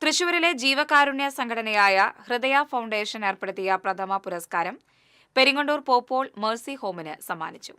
തൃശൂരിലെ ജീവകാരുണ്യ സംഘടനയായ ഹൃദയ ഫൗണ്ടേഷൻ ഏർപ്പെടുത്തിയ പ്രഥമ പുരസ്കാരം പെരിങ്ങണ്ടൂർ പോപ്പോൾ മേഴ്സി ഹോമിന് സമ്മാനിച്ചു.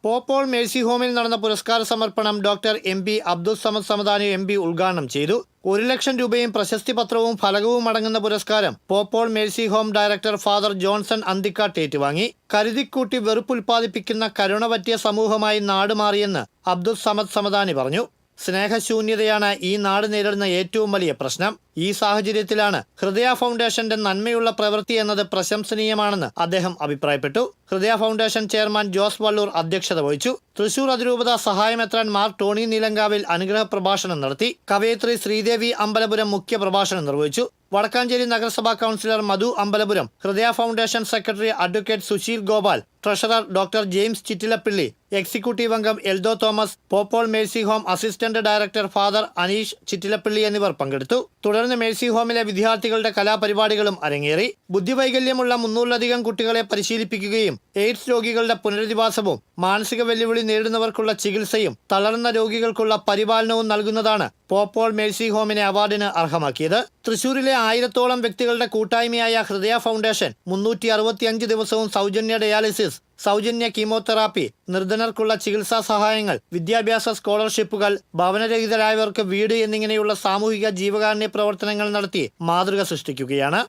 പോപ്പോൾ മേഴ്സി ഹോമിൽ നടന്ന പുരസ്കാര സമർപ്പണം doctor MP. Abdul Samad Samadani MP. ഉദ്ഘാടനം ചെയ്തു. 1 ലക്ഷം രൂപയും പ്രശസ്തി പത്രവും ഫലകവും അടങ്ങുന്ന പുരസ്കാരം Pope Paul mercy home director father Johnson Anthikkad ഏറ്റുവാങ്ങി. കരുതിക്കൂട്ടി വെറുപ്പുൽപ്പാദിപ്പിക്കുന്ന കരുണ പറ്റിയ സമൂഹമായി നാട് മാറിയെന്ന് അബ്ദുൾ സമദ് സമദാനി പറഞ്ഞു. സ്നേഹശൂന്യതയാണ് ഈ നാട് നേരിടുന്ന ഏറ്റവും വലിയ പ്രശ്നം. ഈ സാഹചര്യത്തിലാണ് ഹൃദയ ഫൗണ്ടേഷന്റെ നന്മയുള്ള പ്രവൃത്തി എന്നത് പ്രശംസനീയമാണെന്ന് അദ്ദേഹം അഭിപ്രായപ്പെട്ടു. ഹൃദയ ഫൗണ്ടേഷൻ ചെയർമാൻ ജോസ് വള്ളൂർ അധ്യക്ഷത വഹിച്ചു. തൃശൂർ അതിരൂപത സഹായമെത്രാൻ മാർ ടോണി നീലങ്കാവിൽ അനുഗ്രഹ പ്രഭാഷണം നടത്തി. കവയിത്രി ശ്രീദേവി അമ്പലപുരം മുഖ്യ പ്രഭാഷണം നിർവഹിച്ചു. വടക്കാഞ്ചേരി നഗരസഭാ councillor Madhu Ambalapuram, Hridaya foundation secretary advocate Susheel Gopal, treasurer doctor James Chittilappilly, executive അംഗം Eldho Thomas, Pope Paul mercy home assistant director father Aneesh Chittilappilly എന്നിവർ പങ്കെടുത്തു. തുടർന്ന് മേഴ്സി ഹോമിലെ വിദ്യാർത്ഥികളുടെ കലാപരിപാടികളും അരങ്ങേറി. ബുദ്ധിവൈകല്യമുള്ള 300-ലധികം കുട്ടികളെ പരിശീലിപ്പിക്കുകയും എയ്ഡ്സ് രോഗികളുടെ പുനരധിവാസവും മാനസിക വെല്ലുവിളി നേരിടുന്നവർക്കുള്ള ചികിത്സയും തളർന്ന രോഗികൾക്കുള്ള പരിപാലനവും നൽകുന്നതാണ് പോപ്പോൾ മേഴ്സി ഹോമിനെ അവാർഡിന് അർഹമാക്കിയത്. തൃശൂരിലെ 1000-ഓളം വ്യക്തികളുടെ കൂട്ടായ്മയായ ഹൃദയ ഫൗണ്ടേഷൻ 365 ദിവസവും സൗജന്യ ഡയാലിസിസ്, സൗജന്യ കീമോതെറാപ്പി, നിർധനർക്കുള്ള ചികിത്സാ സഹായങ്ങൾ, വിദ്യാഭ്യാസ സ്കോളർഷിപ്പുകൾ, ഭവനരഹിതരായവർക്ക് വീട് എന്നിങ്ങനെയുള്ള സാമൂഹിക ജീവകാരുണ്യ പ്രവർത്തനങ്ങൾ നടത്തി മാതൃക സൃഷ്ടിക്കുകയാണ്.